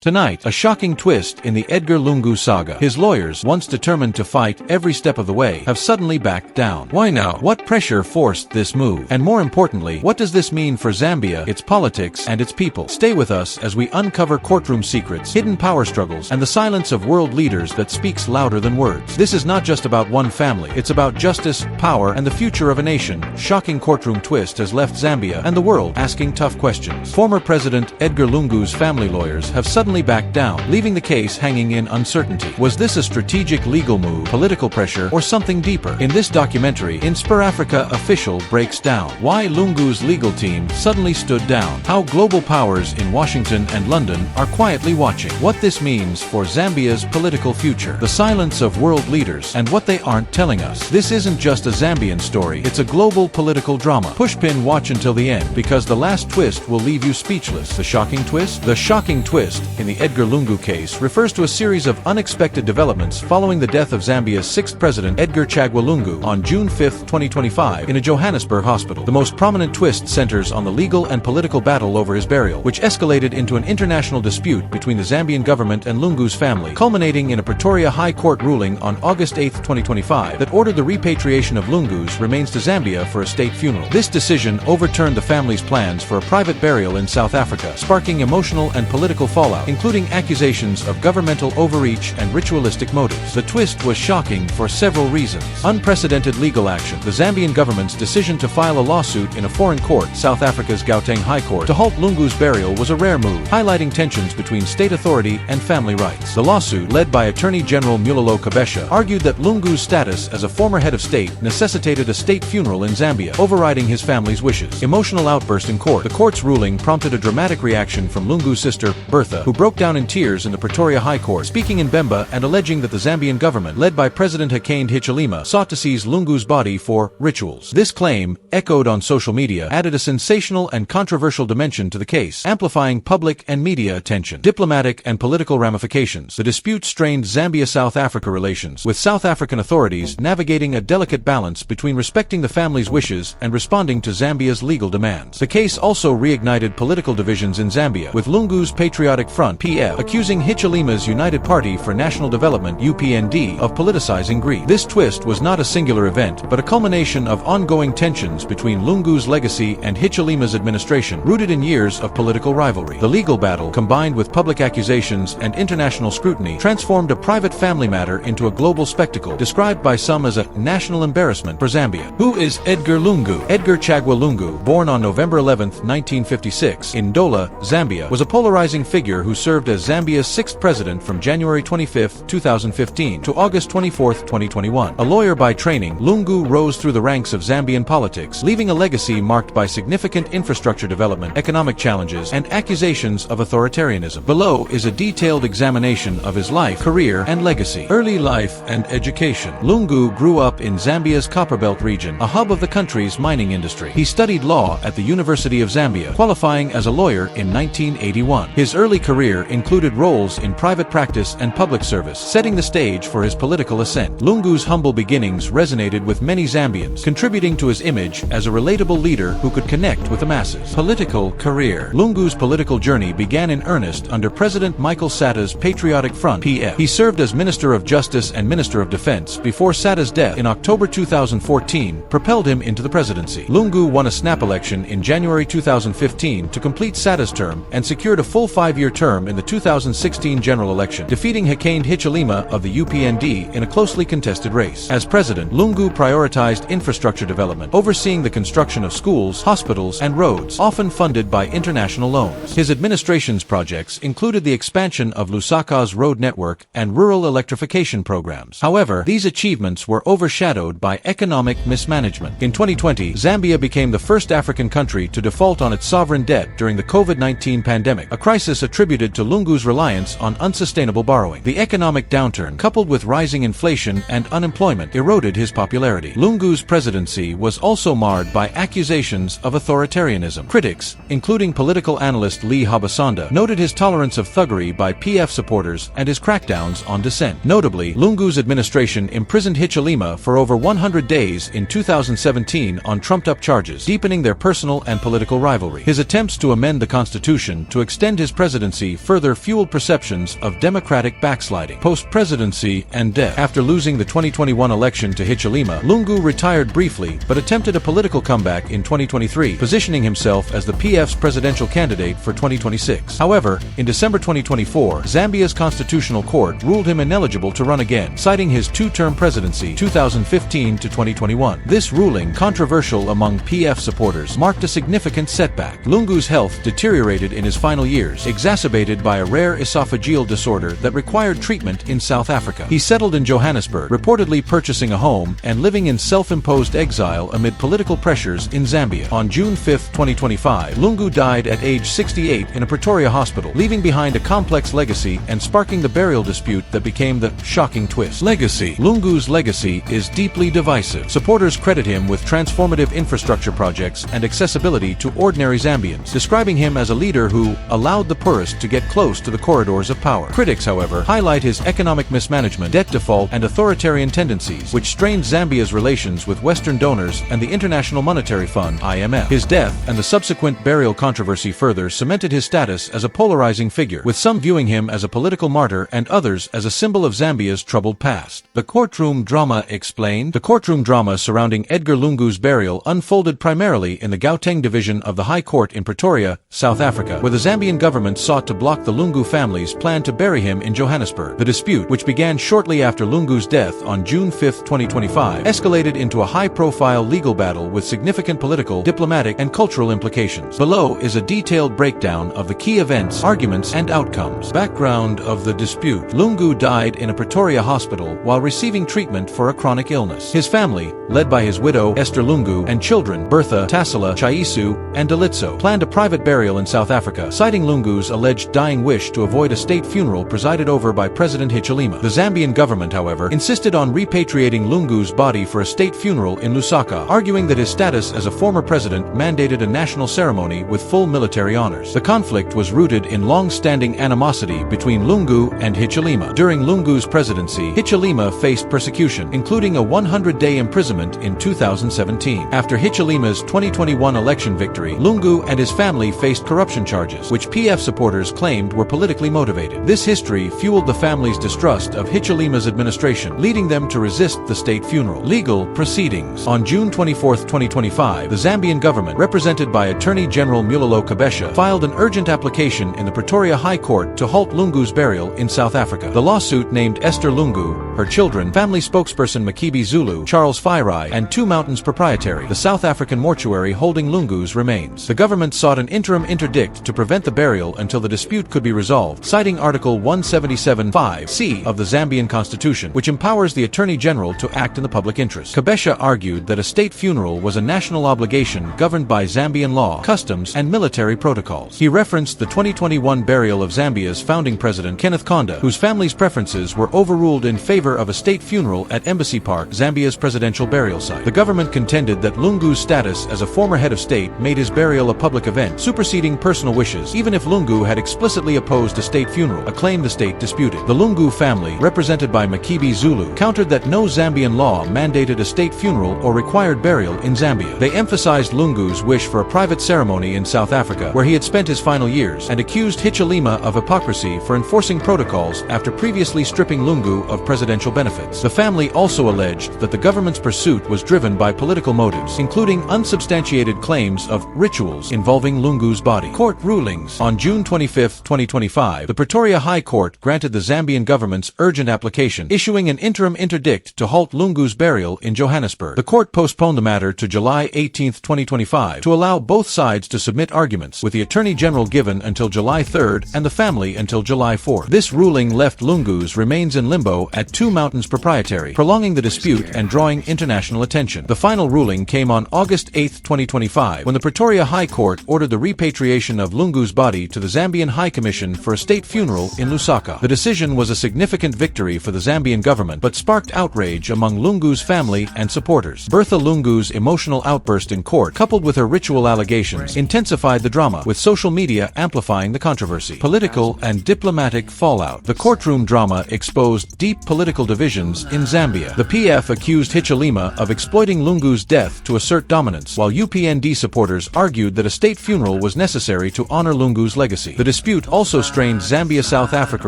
Tonight, a shocking twist in the Edgar Lungu saga. His lawyers, once determined to fight every step of the way, have suddenly backed down. Why now? What pressure forced this move? And more importantly, what does this mean for Zambia, its politics, and its people? Stay with us as we uncover courtroom secrets, hidden power struggles, and the silence of world leaders that speaks louder than words. This is not just about one family. It's about justice, power, and the future of a nation. Shocking courtroom twist has left Zambia and the world asking tough questions. Former President Edgar Lungu's family lawyers have suddenly backed down, leaving the case hanging in uncertainty. Was this a strategic legal move, political pressure, or something deeper? In this documentary, InspirAfrica official breaks down why Lungu's legal team suddenly stood down, how global powers in Washington and London are quietly watching, what this means for Zambia's political future, the silence of world leaders, and what they aren't telling us. This isn't just a Zambian story, it's a global political drama. Pushpin watch until the end, because the last twist will leave you speechless. The shocking twist? The shocking twist in the Edgar Lungu case refers to a series of unexpected developments following the death of Zambia's sixth president Edgar Lungu on June 5, 2025 in a Johannesburg hospital. The most prominent twist centers on the legal and political battle over his burial, which escalated into an international dispute between the Zambian government and Lungu's family, culminating in a Pretoria High Court ruling on August 8, 2025 that ordered the repatriation of Lungu's remains to Zambia for a state funeral. This decision overturned the family's plans for a private burial in South Africa, sparking emotional and political fallout, including accusations of governmental overreach and ritualistic motives. The twist was shocking for several reasons. Unprecedented legal action. The Zambian government's decision to file a lawsuit in a foreign court, South Africa's Gauteng High Court, to halt Lungu's burial was a rare move, highlighting tensions between state authority and family rights. The lawsuit, led by Attorney General Mulalo Kabesha, argued that Lungu's status as a former head of state necessitated a state funeral in Zambia, overriding his family's wishes. Emotional outburst in court. The court's ruling prompted a dramatic reaction from Lungu's sister, Bertha, who broke down in tears in the Pretoria High Court, speaking in Bemba and alleging that the Zambian government, led by President Hakainde Hichilema, sought to seize Lungu's body for rituals. This claim, echoed on social media, added a sensational and controversial dimension to the case, amplifying public and media attention. Diplomatic and political ramifications. The dispute strained Zambia-South Africa relations, with South African authorities navigating a delicate balance between respecting the family's wishes and responding to Zambia's legal demands. The case also reignited political divisions in Zambia, with Lungu's Patriotic Front (PF) accusing Hichilema's United Party for National Development (UPND) of politicizing greed. This twist was not a singular event, but a culmination of ongoing tensions between Lungu's legacy and Hichilema's administration, rooted in years of political rivalry. The legal battle, combined with public accusations and international scrutiny, transformed a private family matter into a global spectacle, described by some as a national embarrassment for Zambia. Who is Edgar Lungu? Edgar Lungu, born on November 11, 1956, in Ndola, Zambia, was a polarizing figure who served as Zambia's sixth president from January 25, 2015 to August 24, 2021. A lawyer by training, Lungu rose through the ranks of Zambian politics, leaving a legacy marked by significant infrastructure development, economic challenges, and accusations of authoritarianism. Below is a detailed examination of his life, career, and legacy. Early life and education. Lungu grew up in Zambia's Copperbelt region, a hub of the country's mining industry. He studied law at the University of Zambia, qualifying as a lawyer in 1981. His early career included roles in private practice and public service, setting the stage for his political ascent. Lungu's humble beginnings resonated with many Zambians, contributing to his image as a relatable leader who could connect with the masses. Political career. Lungu's political journey began in earnest under President Michael Satta's Patriotic Front (PF). He served as Minister of Justice and Minister of Defense before Satta's death in October 2014 propelled him into the presidency. Lungu won a snap election in January 2015 to complete Satta's term and secured a full 5-year term in the 2016 general election, defeating Hakainde Hichilema of the UPND in a closely contested race. As president, Lungu prioritized infrastructure development, overseeing the construction of schools, hospitals, and roads, often funded by international loans. His administration's projects included the expansion of Lusaka's road network and rural electrification programs. However, these achievements were overshadowed by economic mismanagement. In 2020, Zambia became the first African country to default on its sovereign debt during the COVID-19 pandemic, a crisis attributed to Lungu's reliance on unsustainable borrowing. The economic downturn, coupled with rising inflation and unemployment, eroded his popularity. Lungu's presidency was also marred by accusations of authoritarianism. Critics, including political analyst Lee Habasanda, noted his tolerance of thuggery by PF supporters and his crackdowns on dissent. Notably, Lungu's administration imprisoned Hichilema for over 100 days in 2017 on trumped-up charges, deepening their personal and political rivalry. His attempts to amend the constitution to extend his presidency controversy further fueled perceptions of democratic backsliding. Post-presidency and death. After losing the 2021 election to Hichilema, Lungu retired briefly but attempted a political comeback in 2023, positioning himself as the PF's presidential candidate for 2026. However, in December 2024, Zambia's constitutional court ruled him ineligible to run again, citing his two-term presidency 2015 to 2021. This ruling, controversial among PF supporters, marked a significant setback. Lungu's health deteriorated in his final years, exacerbated by a rare esophageal disorder that required treatment in South Africa. He settled in Johannesburg, reportedly purchasing a home and living in self-imposed exile amid political pressures in Zambia. On June 5, 2025, Lungu died at age 68 in a Pretoria hospital, leaving behind a complex legacy and sparking the burial dispute that became the shocking twist. Legacy. Lungu's legacy is deeply divisive. Supporters credit him with transformative infrastructure projects and accessibility to ordinary Zambians, describing him as a leader who allowed the poorest to get close to the corridors of power. Critics, however, highlight his economic mismanagement, debt default, and authoritarian tendencies, which strained Zambia's relations with Western donors and the International Monetary Fund (IMF). His death and the subsequent burial controversy further cemented his status as a polarizing figure, with some viewing him as a political martyr and others as a symbol of Zambia's troubled past. The courtroom drama explained. The courtroom drama surrounding Edgar Lungu's burial unfolded primarily in the Gauteng division of the High Court in Pretoria, South Africa, where the Zambian government sought to block the Lungu family's plan to bury him in Johannesburg. The dispute, which began shortly after Lungu's death on June 5, 2025, escalated into a high-profile legal battle with significant political, diplomatic, and cultural implications. Below is a detailed breakdown of the key events, arguments, and outcomes. Background of the dispute. Lungu died in a Pretoria hospital while receiving treatment for a chronic illness. His family, led by his widow Esther Lungu and children Bertha, Tasila, Chaisu, and Dalitso, planned a private burial in South Africa, citing Lungu's alleged dying wish to avoid a state funeral presided over by President Hichilema. The Zambian government, however, insisted on repatriating Lungu's body for a state funeral in Lusaka, arguing that his status as a former president mandated a national ceremony with full military honors. The conflict was rooted in long-standing animosity between Lungu and Hichilema. During Lungu's presidency, Hichilema faced persecution, including a 100-day imprisonment in 2017. After Hichilema's 2021 election victory, Lungu and his family faced corruption charges, which PF supporters claimed were politically motivated. This history fueled the family's distrust of Hichilema's administration, leading them to resist the state funeral. Legal proceedings. On June 24, 2025, the Zambian government, represented by Attorney General Mulalo Kabesha, filed an urgent application in the Pretoria High Court to halt Lungu's burial in South Africa. The lawsuit named Esther Lungu, her children, family spokesperson Makibi Zulu, Charles Fairai, and Two Mountains Proprietary, the South African mortuary holding Lungu's remains. The government sought an interim interdict to prevent the burial until the dispute could be resolved, citing Article 177(5)(c) of the Zambian Constitution, which empowers the Attorney General to act in the public interest. Kabesha argued that a state funeral was a national obligation governed by Zambian law, customs, and military protocols. He referenced the 2021 burial of Zambia's founding president, Kenneth Kaunda, whose family's preferences were overruled in favor of a state funeral at Embassy Park, Zambia's presidential burial site. The government contended that Lungu's status as a former head of state made his burial a public event, superseding personal wishes, even if Lungu had explicitly opposed a state funeral, a claim the state disputed. The Lungu family, represented by Makibi Zulu, countered that no Zambian law mandated a state funeral or required burial in Zambia. They emphasized Lungu's wish for a private ceremony in South Africa, where he had spent his final years, and accused Hichilema of hypocrisy for enforcing protocols after previously stripping Lungu of presidential benefits. The family also alleged that the government's pursuit was driven by political motives, including unsubstantiated claims of rituals involving Lungu's body. Court rulings. On June 25, 2025, the Pretoria High Court granted the Zambian government's urgent application, issuing an interim interdict to halt Lungu's burial in Johannesburg. The court postponed the matter to July 18, 2025, to allow both sides to submit arguments, with the Attorney General given until July 3 and the family until July 4. This ruling left Lungu's remains in limbo at Two Mountains Proprietary, prolonging the dispute and drawing international attention. The final ruling came on August 8, 2025, when the Pretoria High Court ordered the repatriation of Lungu's body to the Zambian High Commission for a state funeral in Lusaka. The decision was a significant victory for the Zambian government, but sparked outrage among Lungu's family and supporters. Bertha Lungu's emotional outburst in court, coupled with her ritual allegations, intensified the drama, with social media amplifying the controversy. Political and diplomatic fallout. The courtroom drama exposed deep political political divisions in Zambia. The PF accused Hichilema of exploiting Lungu's death to assert dominance, while UPND supporters argued that a state funeral was necessary to honor Lungu's legacy. The dispute also strained Zambia-South Africa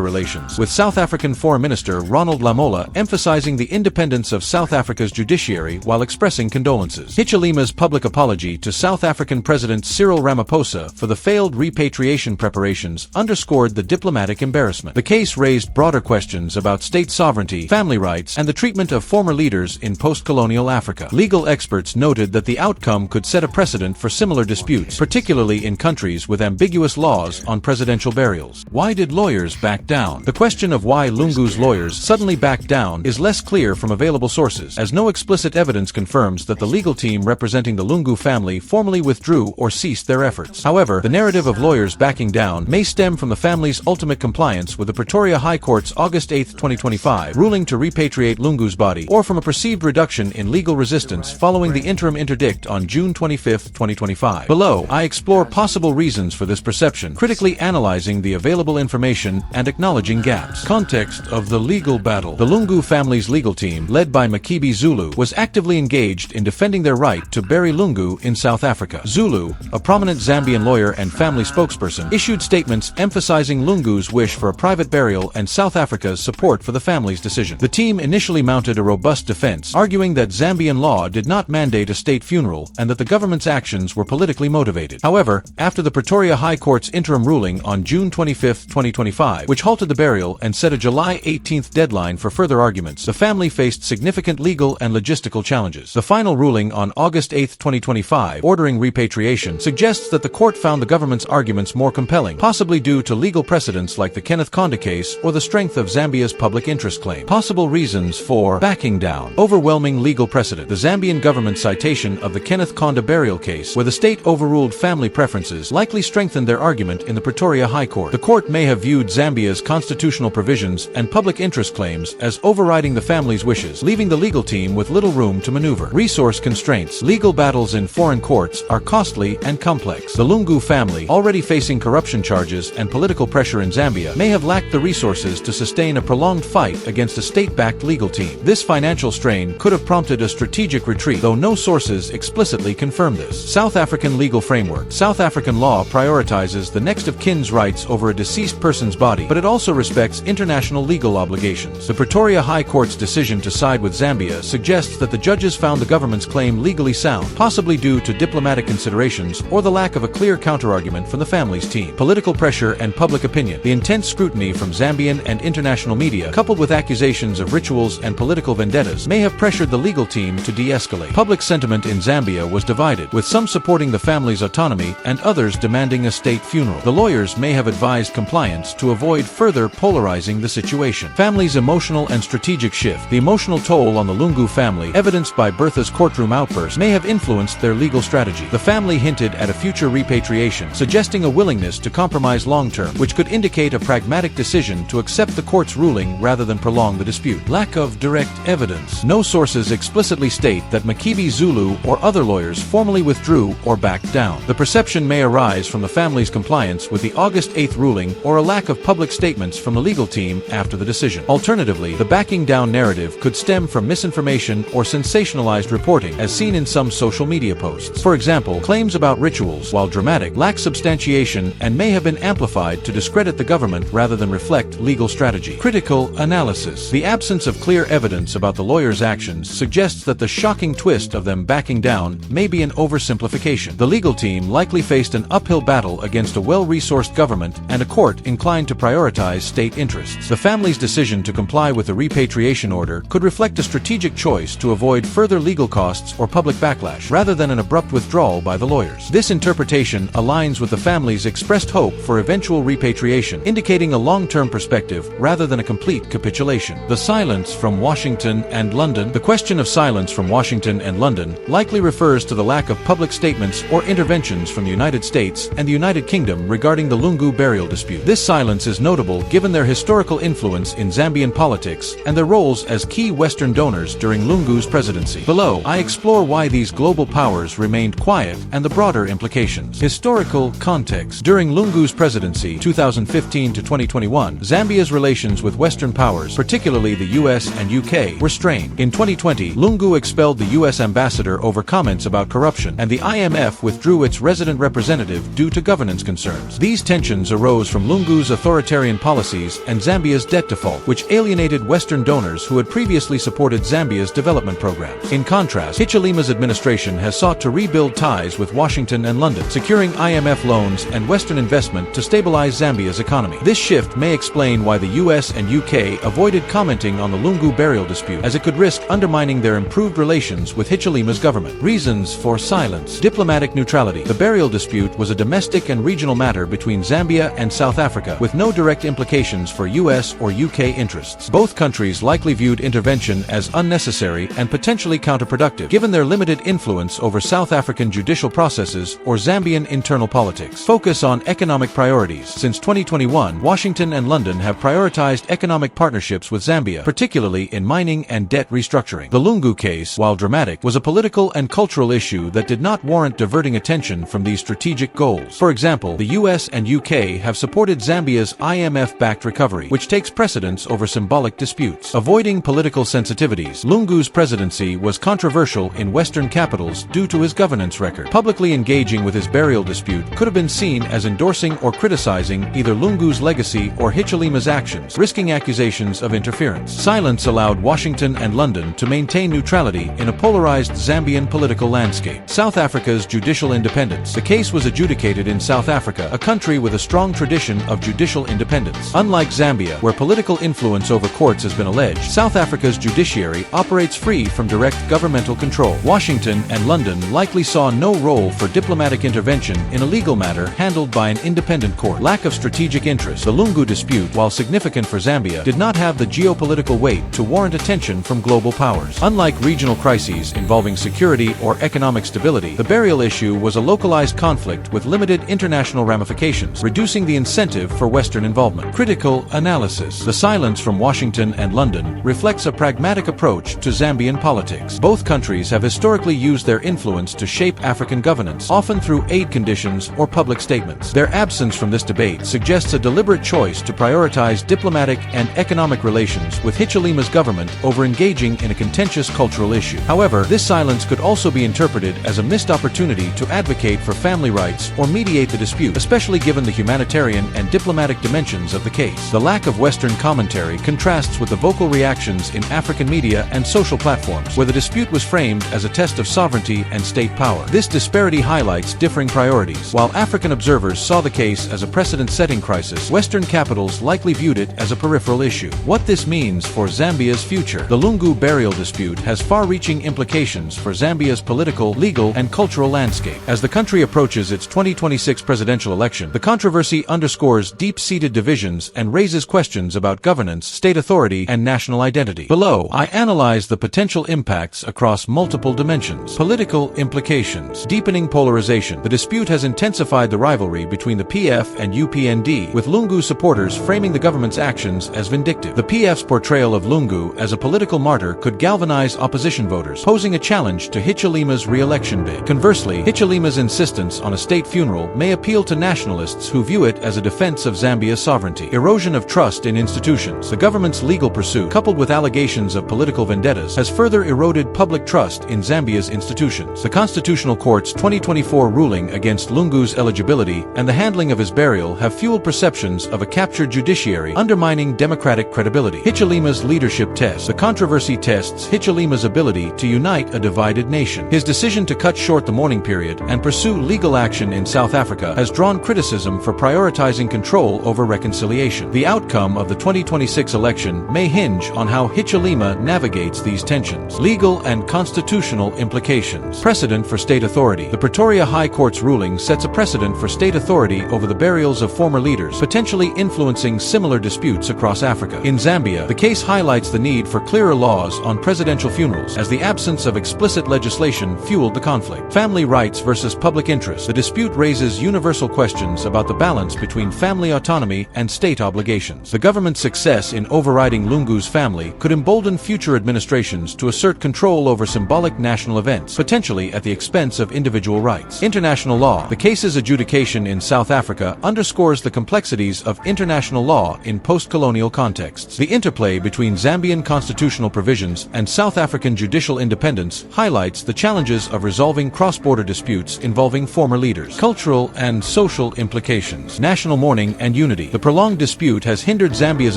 relations, with South African Foreign Minister Ronald Lamola emphasizing the independence of South Africa's judiciary while expressing condolences. Hichilema's public apology to South African President Cyril Ramaphosa for the failed repatriation preparations underscored the diplomatic embarrassment. The case raised broader questions about state sovereignty, family rights, and the treatment of former leaders in post-colonial Africa. Legal experts noted that the outcome could set a precedent for similar disputes, particularly in countries with ambiguous laws on presidential burials. Why did lawyers back down? The question of why Lungu's lawyers suddenly backed down is less clear from available sources, as no explicit evidence confirms that the legal team representing the Lungu family formally withdrew or ceased their efforts. However, the narrative of lawyers backing down may stem from the family's ultimate compliance with the Pretoria High Court's August 8, 2025 ruling to repatriate Lungu's body, or from a perceived reduction in legal resistance following the interim interdict on June 25, 2025. Below, I explore possible reasons for this perception, critically analyzing the available information and acknowledging gaps. Context of the legal battle. The Lungu family's legal team, led by Makibi Zulu, was actively engaged in defending their right to bury Lungu in South Africa. Zulu, a prominent Zambian lawyer and family spokesperson, issued statements emphasizing Lungu's wish for a private burial and South Africa's support for the family's decision. The team initially mounted a robust defense, arguing that Zambian law did not mandate a state funeral and that the government's actions were politically motivated. However, after the Pretoria High Court's interim ruling on June 25, 2025, which halted the burial and set a July 18 deadline for further arguments, the family faced significant legal and logistical challenges. The final ruling on August 8, 2025, ordering repatriation, suggests that the court found the government's arguments more compelling, possibly due to legal precedents like the Kenneth Kaunda case or the strength of Zambia's public interest claim. Possible reasons for backing down. Overwhelming legal precedent. The Zambian government's citation of the Kenneth Kaunda burial case, where the state overruled family preferences, likely strengthened their argument in the Pretoria High Court. The court may have viewed Zambia's constitutional provisions and public interest claims as overriding the family's wishes, leaving the legal team with little room to maneuver. Resource constraints. Legal battles in foreign courts are costly and complex. The Lungu family, already facing corruption charges and political pressure in Zambia, may have lacked the resources to sustain a prolonged fight against a state-backed legal team. This financial strain could have prompted a strategic retreat, though no sources explicitly confirm this. South African legal framework. South African law prioritizes the next of kin's rights over a deceased person's body, but it also respects international legal obligations. The Pretoria High Court's decision to side with Zambia suggests that the judges found the government's claim legally sound, possibly due to diplomatic considerations or the lack of a clear counterargument from the family's team. Political pressure and public opinion. The intense scrutiny from Zambian and international media, coupled with accusations of rituals and political vendettas, may have pressured the legal team to de-escalate. Public sentiment in Zambia was divided, with some supporting the family's autonomy and others demanding a state funeral. The lawyers may have advised compliance to avoid further polarizing the situation. Family's emotional and strategic shift. The emotional toll on the Lungu family, evidenced by Bertha's courtroom outburst, may have influenced their legal strategy. The family hinted at a future repatriation, suggesting a willingness to compromise long-term, which could indicate a pragmatic decision to accept the court's ruling rather than prolong the dispute. Lack of direct evidence. No sources explicitly state that Makibi Zulu or other lawyers formally withdrew or backed down. The perception may arise from the family's compliance with the August 8 ruling or a lack of public statements from the legal team after the decision. Alternatively, the backing down narrative could stem from misinformation or sensationalized reporting, as seen in some social media posts. For example, claims about rituals, while dramatic, lack substantiation and may have been amplified to discredit the government rather than reflect legal strategy. Critical analysis. The absence of clear evidence about the lawyers' actions suggests that the shocking twist of them backing down may be an oversimplification. The legal team likely faced an uphill battle against a well-resourced government and a court inclined to prioritize state interests. The family's decision to comply with the repatriation order could reflect a strategic choice to avoid further legal costs or public backlash, rather than an abrupt withdrawal by the lawyers. This interpretation aligns with the family's expressed hope for eventual repatriation, indicating a long-term perspective rather than a complete capitulation. The silence from Washington and London. The question of silence from Washington and London likely refers to the lack of public statements or interventions from the United States and the United Kingdom regarding the Lungu burial dispute. dispute. This silence is notable given their historical influence in Zambian politics and their roles as key Western donors during Lungu's presidency. Below, I explore why these global powers remained quiet and the broader implications. Historical context. During Lungu's presidency, 2015 to 2021, Zambia's relations with Western powers, particularly the US and UK, were strained. In 2020, Lungu expelled the US ambassador over comments about corruption, and the IMF withdrew its resident representative due to governance concerns. These tensions arose from Lungu's authoritarian policies and Zambia's debt default, which alienated Western donors who had previously supported Zambia's development programs. In contrast, Hichilema's administration has sought to rebuild ties with Washington and London, securing IMF loans and Western investment to stabilize Zambia's economy. This shift may explain why the US and UK avoided commenting on the Lungu burial dispute, as it could risk undermining their improved relations with Hichilema's government. Reasons for silence. Diplomatic neutrality. The burial dispute was a domestic and regional matter between Zambia and South Africa, with no direct implications for US or UK interests. Both countries likely viewed intervention as unnecessary and potentially counterproductive, given their limited influence over South African judicial processes or Zambian internal politics. Focus on economic priorities. Since 2021, Washington and London have prioritized economic partnerships with Zambia, particularly in mining and debt restructuring. The Lungu case, while dramatic, was a political and cultural issue that did not warrant diverting attention from these strategic goals. For example, the US and UK have supported Zambia's IMF-backed recovery, which takes precedence over symbolic disputes. Avoiding political sensitivities. Lungu's presidency was controversial in Western capitals due to his governance record. Publicly engaging with his burial dispute could have been seen as endorsing or criticizing either Lungu's legacy or Hichilema's actions, risking accusations of interference. Silence allowed Washington and London to maintain neutrality in a polarized Zambian political landscape. South Africa's judicial independence. The case was adjudicated in South Africa, a country with a strong tradition of judicial independence. Unlike Zambia, where political influence over courts has been alleged, South Africa's judiciary operates free from direct governmental control. Washington and London likely saw no role for diplomatic intervention in a legal matter handled by an independent court. Lack of strategic interest. The Lungu dispute, while significant for Zambia, did not have the geopolitical weight to warrant attention from global powers. Unlike regional crises involving security or economic stability, the burial issue was a localized conflict with limited international ramifications, reducing the incentive for Western involvement. Critical analysis. The silence from Washington and London reflects a pragmatic approach to Zambian politics. Both countries have historically used their influence to shape African governance, often through aid conditions or public statements. Their absence from this debate suggests a deliberate choice to prioritize diplomatic and economic relations with Hichilema's government over engaging in a contentious cultural issue. However, this silence could also be interpreted as a missed opportunity to advocate for family rights or mediate the dispute, especially given the humanitarian and diplomatic dimensions of the case. The lack of Western commentary contrasts with the vocal reactions in African media and social platforms, where the dispute was framed as a test of sovereignty and state power. This disparity highlights differing priorities. While African observers saw the case as a precedent-setting crisis, Western capitals likely viewed it as a peripheral issue. What this means for Zambia's future. The Lungu burial dispute has far-reaching implications for Zambia's political, legal, and cultural landscape. As the country approaches its 2026 presidential election, the controversy underscores deep-seated divisions and raises questions about governance, state authority, and national identity. Below, I analyze the potential impacts across multiple dimensions. Political implications. Deepening polarization. The dispute has intensified the rivalry between the PF and UPND, with Lungu supporters framing the government's actions as vindictive. The PF's portrayal of Lungu as a political martyr could galvanize opposition voters, posing a challenge to Hichilema's re-election bid. Conversely, Hichilema's insistence on a state funeral may appeal to nationalists who view it as a defense of Zambia's sovereignty. Erosion of trust in institutions. The government's legal pursuit, coupled with allegations of political vendettas, has further eroded public trust in Zambia's institutions. The Constitutional Court's 2024 ruling against Lungu's eligibility and the handling of his burial have fueled perceptions of a captured judiciary, undermining democratic credibility. Hichilema's leadership test. The controversy tests Hichilema's ability to unite a divided nation. His decision to cut short the mourning period and pursue legal action in South Africa has drawn criticism for prioritizing control over reconciliation. The outcome of the 2026 election may hinge on how Hichilema navigates these tensions. Legal and constitutional implications. Precedent for state authority. The Pretoria High Court's ruling sets a precedent for state authority over the burials of former leaders, potentially influencing similar disputes across Africa. In Zambia, the case highlights the need for clearer laws on presidential funerals, as the absence of explicit legislation fueled the conflict. Family rights versus public interest. The dispute raises universal questions about the balance between between family autonomy and state obligations. The government's success in overriding Lungu's family could embolden future administrations to assert control over symbolic national events, potentially at the expense of individual rights. International law. The case's adjudication in South Africa underscores the complexities of international law in post-colonial contexts. The interplay between Zambian constitutional provisions and South African judicial independence highlights the challenges of resolving cross-border disputes involving former leaders. Cultural and social implications. National mourning and unity. The prolonged dispute has hindered Zambia's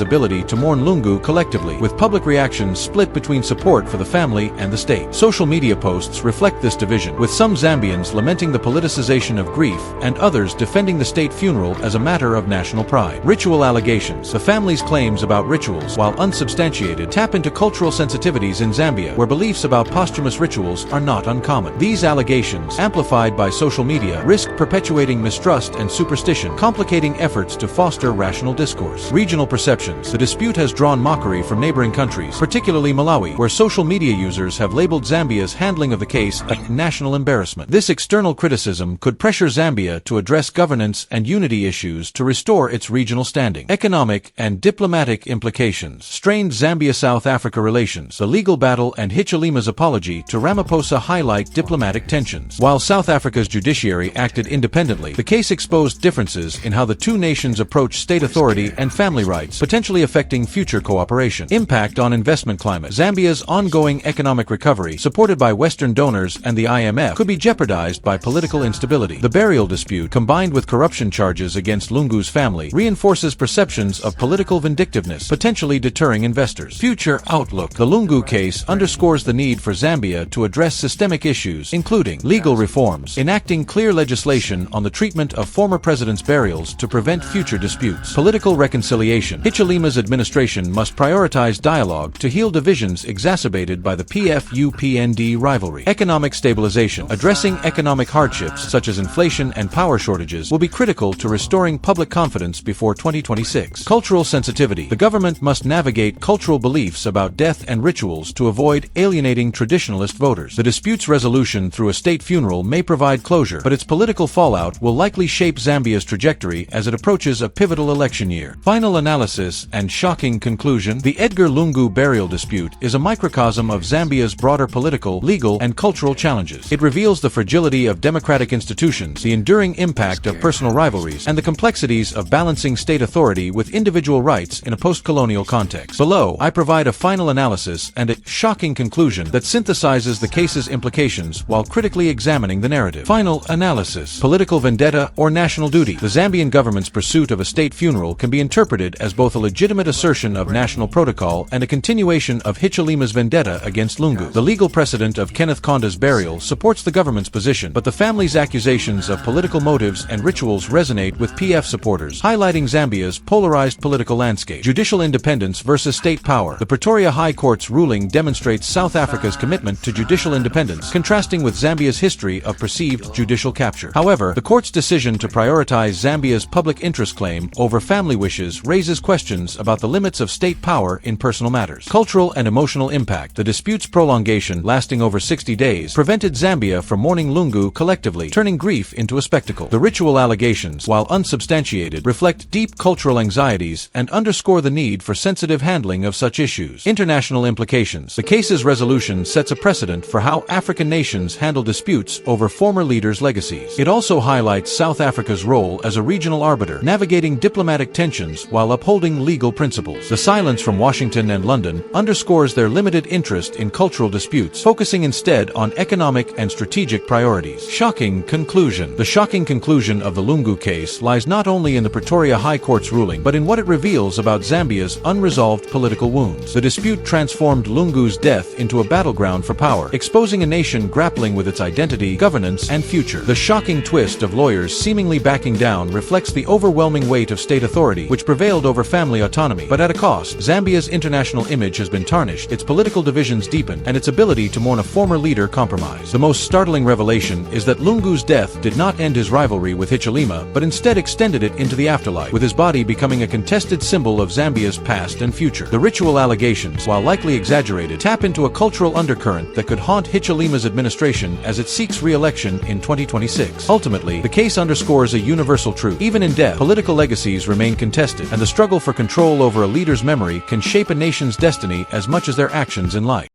ability to mourn Lungu collectively, with public reactions split between support for the family and the state. Social media posts reflect this division, with some Zambians lamenting the politicization of grief and others defending the state funeral as a matter of national pride. Ritual allegations. The family's claims about rituals, while unsubstantiated, tap into cultural sensitivities in Zambia, where beliefs about posthumous rituals are not uncommon. These allegations, amplified by social media, risk perpetuating mistrust and superstition, complicating efforts to foster rational discourse. Regional perceptions. The dispute has drawn mockery from neighboring countries, particularly Malawi, where social media users have labeled Zambia's handling of the case a national embarrassment. This external criticism could pressure Zambia to address governance and unity issues to restore its regional standing. Economic and diplomatic implications. Strained Zambia-South Africa relations. The legal battle and Hichilema's apology to Ramaphosa highlight diplomatic tensions. While South Africa's judiciary acted independently, the case exposed differences in how the two nations approach state authority and family rights, potentially affecting future cooperation. Impact on investment climate. Zambia's ongoing economic recovery, supported by Western donors and the IMF, could be jeopardized by political instability. The burial dispute, combined with corruption charges against Lungu's family, reinforces perceptions of political vindictiveness, potentially deterring investors. Future outlook. The Lungu case underscores the need for Zambia to address systemic issues, including legal reforms, enacting clear legislation on the treatment of former presidents' burials to prevent future disputes. Political reconciliation. Hichilema's administration must prioritize dialogue to heal divisions exacerbated by the PF-UPND rivalry. Economic stabilization. Addressing economic hardships such as inflation and power shortages will be critical to restoring public confidence before 2026. Cultural sensitivity. The government must navigate cultural beliefs about death and rituals to avoid alienating traditionalist voters. The dispute's resolution through a state funeral may provide closure, but its political fallout will likely shape Zambia's trajectory as it approaches a pivotal election year. Final analysis and shocking conclusion. The Edgar Lungu burial dispute is a microcosm of Zambia's broader political, legal, and cultural challenges. It reveals the fragility of democratic institutions, the enduring impact of personal rivalries, and the complexities of balancing state authority with individual rights in a post-colonial context. Below, I provide a final analysis and a shocking conclusion that synthesizes the case's implications while critically examining the narrative. Final analysis. Political vendetta or national duty. The Zambian government's pursuit of a state funeral can be interpreted as both a legitimate assertion of national protocol and a continuation of Hichilema's vendetta against Lungu. The legal precedent of Kenneth Konda's burial supports the government's position, but the family's accusations of political motives and rituals resonate with PF supporters, highlighting Zambia's polarized political landscape. Judicial independence versus state power. The Pretoria High Court's ruling demonstrates South Africa's commitment to judicial independence, contrasting with Zambia's history of perceived judicial capture. However, the court's decision to prioritize Zambia's public interest claim over family wishes raises questions about the limits of state power in personal matters. Cultural and emotional impact. The dispute's prolongation, lasting over 60 days, prevented Zambia from mourning Lungu collectively, turning grief into a spectacle. The ritual allegations, while unsubstantiated, reflect deep cultural anxieties and underscore the need for sensitive handling of such issues. International implications. The case's resolution sets a precedent for how African nations handle disputes over former leaders' legacies. It also highlights South Africa's role as a regional arbiter, navigating diplomatic tensions while upholding legal principles. The silence from Washington and London underscores their limited interest in cultural disputes, focusing instead on economic and strategic priorities. Shocking conclusion. The shocking conclusion of the Lungu case lies not only in the Pretoria High Court's ruling, but in what it reveals about Zambia's unresolved political wounds. The dispute transformed Lungu's death into a battleground for power, exposing a nation grappling with its identity, governance, and future. The shocking twist of lawyers seemingly backing down reflects the overwhelming weight of state authority, which prevailed over family autonomy. But at a cost, Zambia's international image has been tarnished, its political divisions deepened, and its ability to mourn a former leader compromised. The most startling revelation is that Lungu's death did not end his rivalry with Hichilema, but instead extended it into the afterlife, with his body becoming a contested symbol of Zambia's past and future. The ritual allegations, while likely exaggerated, tap into a cultural undercurrent that could haunt Hichilema's administration as it seeks re-election in 2026. Ultimately, the case underscores a universal truth. Even in death, political legacies remain contested, and the struggle for control over a leader's memory can shape a nation's destiny as much as their actions in life.